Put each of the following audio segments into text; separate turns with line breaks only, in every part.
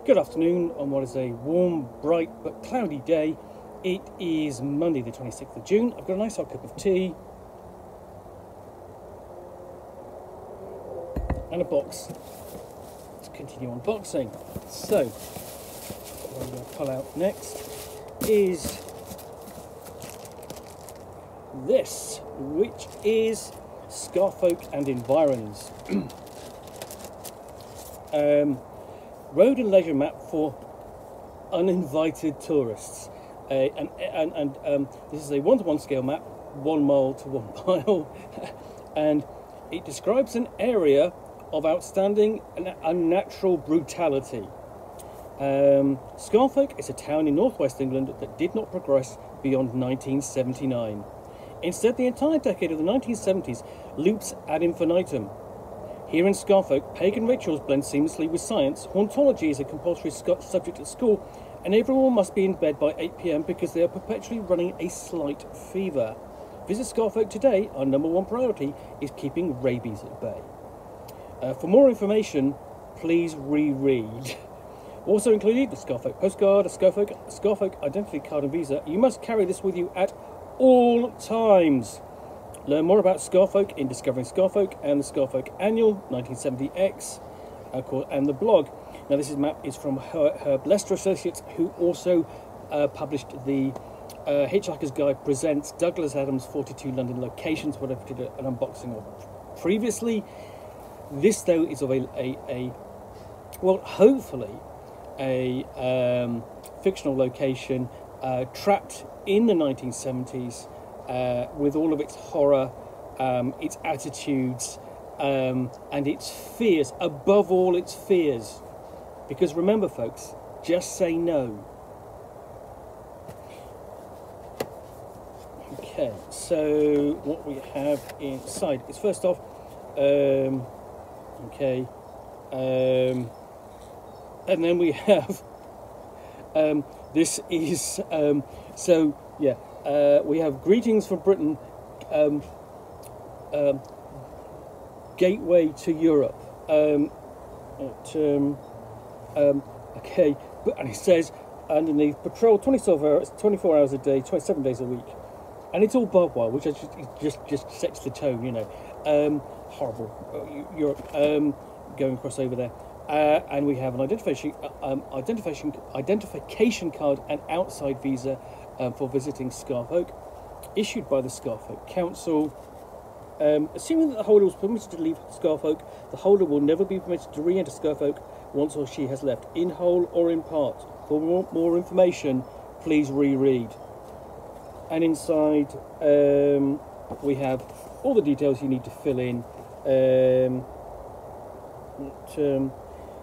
Good afternoon on what is a warm, bright but cloudy day. It is Monday the 26th of June. I've got a nice hot cup of tea and a box to continue unboxing. So, what I'm going to pull out next is this, which is Scarfolk Environs. Road and leisure map for uninvited tourists, and this is a 1-to-1 scale map, 1 mile to 1 mile, and it describes an area of outstanding and unnatural brutality. Scarfolk is a town in northwest England that did not progress beyond 1979. Instead, the entire decade of the 1970s loops ad infinitum. Here in Scarfolk, pagan rituals blend seamlessly with science, hauntology is a compulsory subject at school, and everyone must be in bed by 8 PM because they are perpetually running a slight fever. Visit Scarfolk today. Our #1 priority is keeping rabies at bay. For more information, please reread. Also included, the Scarfolk postcard, a Scarfolk identity card and visa. You must carry this with you at all times. Learn more about Scarfolk in Discovering Scarfolk and the Scarfolk Annual 1970X and the blog. Now this map is from Herb Lester Associates, who also published the Hitchhiker's Guide Presents Douglas Adams 42 London Locations, whatever I did an unboxing of previously. This though is of well, hopefully a fictional location trapped in the 1970s. With all of its horror, its attitudes, and its fears, above all its fears. Because remember folks, just say no. Okay, so what we have inside is first off, and then we have, this is, so yeah. We have greetings from Britain, gateway to Europe. Okay, and it says underneath, patrol 24 hours a day, 27 days a week, and it's all barbed wire, which just sets the tone, you know. Horrible Europe, going across over there. And we have an identification card and outside visa for visiting Scarfolk, issued by the Scarfolk Council. Assuming that the holder was permitted to leave Scarfolk, the holder will never be permitted to re-enter Scarfolk once or she has left, in whole or in part. For more information, please reread. And inside, we have all the details you need to fill in.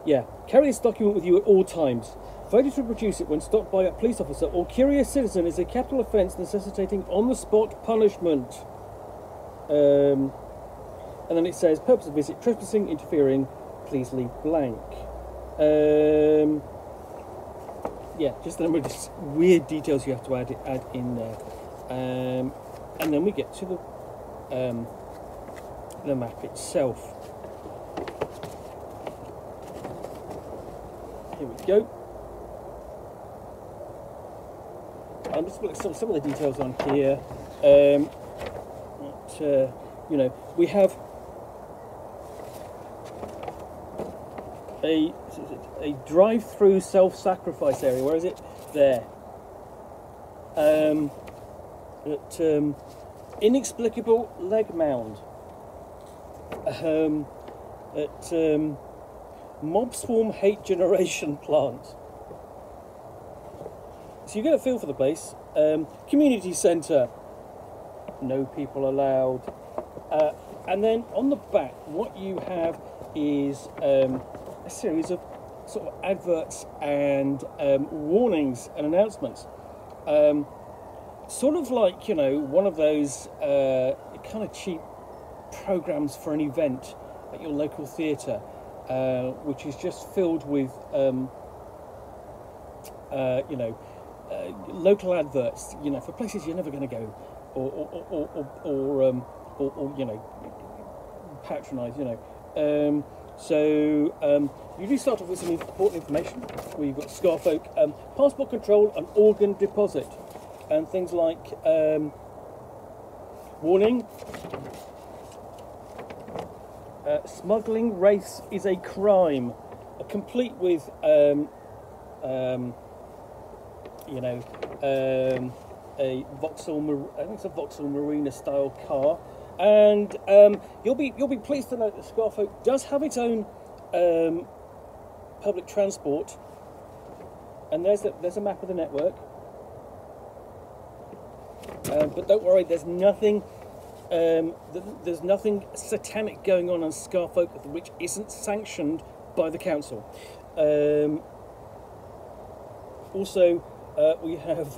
Yeah, carry this document with you at all times. Failure to produce it when stopped by a police officer or curious citizen is a capital offence necessitating on-the-spot punishment. And then it says, purpose of visit, trespassing, interfering, please leave blank. Yeah, just a number of weird details you have to add in there. And then we get to the map itself. Here we go. I'm just looking at some of the details on here. You know, we have a drive-through self-sacrifice area. Where is it? There. Inexplicable leg mound. Mob swarm hate generation plant. So you get a feel for the place. Community centre, no people allowed. And then on the back, what you have is a series of sort of adverts and warnings and announcements. Sort of like, you know, one of those kind of cheap programs for an event at your local theatre, which is just filled with, you know, local adverts, you know, for places you're never going to go, or you know, patronise, you know. So you do start off with some important information. We've got Scarfolk passport control and organ deposit, and things like warning. Smuggling race is a crime, complete with you know, a Vauxhall, I think it's a Vauxhall Marina style car, and you'll be pleased to know that Scarfolk does have its own public transport, and there's a map of the network. But don't worry, there's nothing satanic going on Scarfolk which isn't sanctioned by the council. Also, we have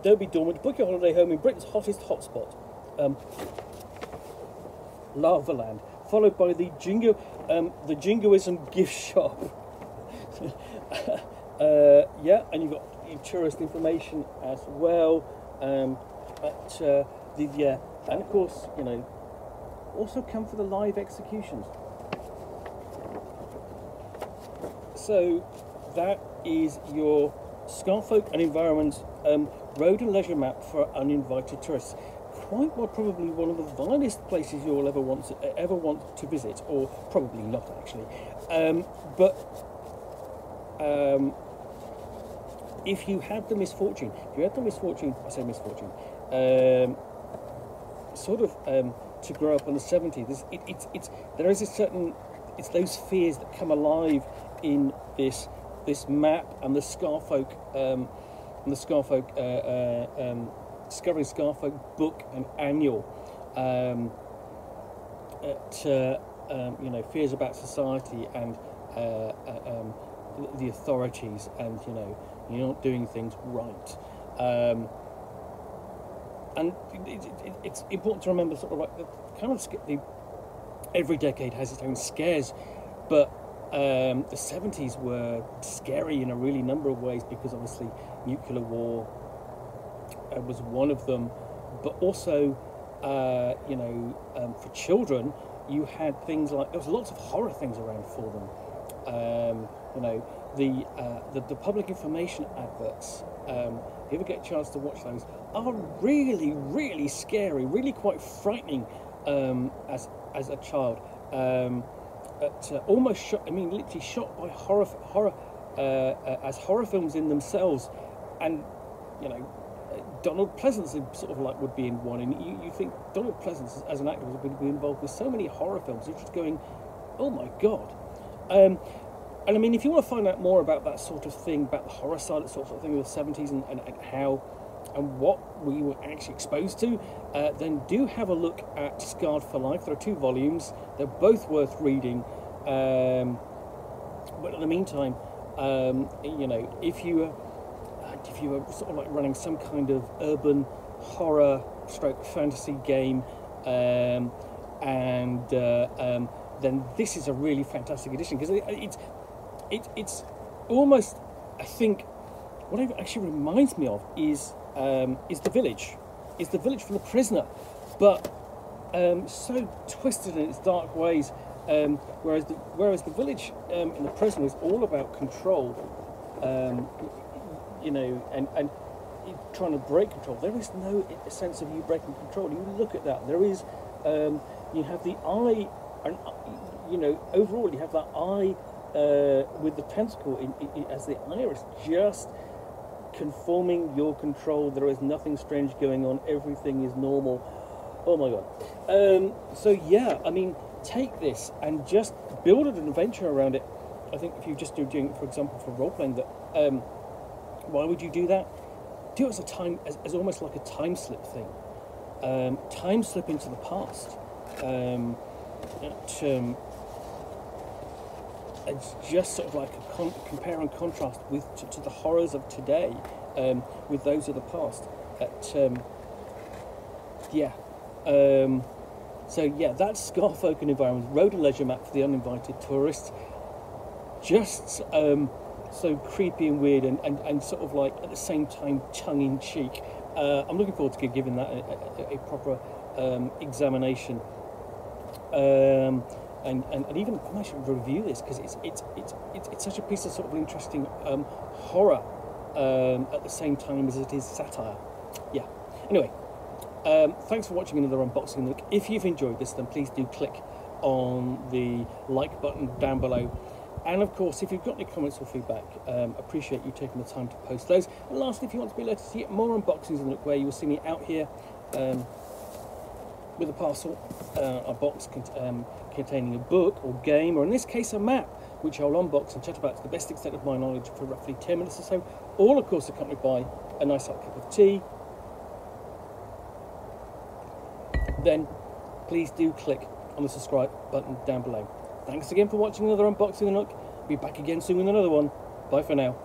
don't be dormant. Book your holiday home in Britain's hottest hotspot, Lava Land, followed by the Jingoism gift shop. Yeah, and you've got tourist information as well. And of course, you know, also come for the live executions. So that is your Scarfolk Environs road and leisure map for uninvited tourists. Quite probably one of the vilest places you'll ever want to visit, or probably not actually. But if you had the misfortune, I say misfortune, sort of to grow up in the 70s, there is a certain, it's those fears that come alive in this map and the Scarfolk Discovering Scarfolk book and annual, you know, fears about society and the authorities, and you know, you're not doing things right. And it's important to remember sort of like every decade has its own scares, but the 70s were scary in a really number of ways, because obviously nuclear war was one of them, but also you know, for children you had things like, there was lots of horror things around for them. You know, the public information adverts, if you ever get a chance to watch those, are really, really scary, really quite frightening as a child. Almost shot, I mean, literally shot by horror as horror films in themselves. And you know, Donald Pleasance sort of like would be in one, and you think Donald Pleasance as an actor would be involved with so many horror films. You're just going, oh my god. And I mean, if you want to find out more about that sort of thing, about the horror side, that sort of thing of the 70s, and how and what we were actually exposed to, then do have a look at Scarred for Life. There are 2 volumes. They're both worth reading. But in the meantime, you know, if you were sort of like running some kind of urban horror stroke fantasy game, then this is a really fantastic edition, because it's almost, I think, what it actually reminds me of is The Village. Is The Village for the Prisoner, but so twisted in its dark ways. Whereas the Village in The Prisoner is all about control, you know, and trying to break control. There is no sense of you breaking control. You look at that. There is, you have the eye, and you know, overall you have that eye with the pentacle as the iris, just conforming your control. There is nothing strange going on. Everything is normal. Oh my god. So yeah, I mean, take this and just build an adventure around it. I think if you just do doing, for example, for role playing, that why would you do that? Do it as almost like a time slip thing. Time slip into the past. It's just sort of like a compare and contrast to the horrors of today, with those of the past. Yeah. So yeah, that's Scarfolk Environs, road and leisure map for the uninvited tourist. Just so creepy and weird, and sort of like at the same time tongue-in-cheek. I'm looking forward to giving that a proper examination, and even I should review this because it's such a piece of sort of interesting horror at the same time as it is satire. Yeah. Anyway, thanks for watching another unboxing Nook. If you've enjoyed this, then please do click on the like button down below. And of course, if you've got any comments or feedback, appreciate you taking the time to post those. And lastly, if you want to be alerted to see more unboxings of Nook, where you will see me out here with a parcel, a box containing a book or game, or in this case a map, which I'll unbox and chat about to the best extent of my knowledge for roughly 10 minutes or so, all of course accompanied by a nice hot cup of tea. Then please do click on the subscribe button down below. Thanks again for watching another unboxing of Nook. Be back again soon with another one. Bye for now.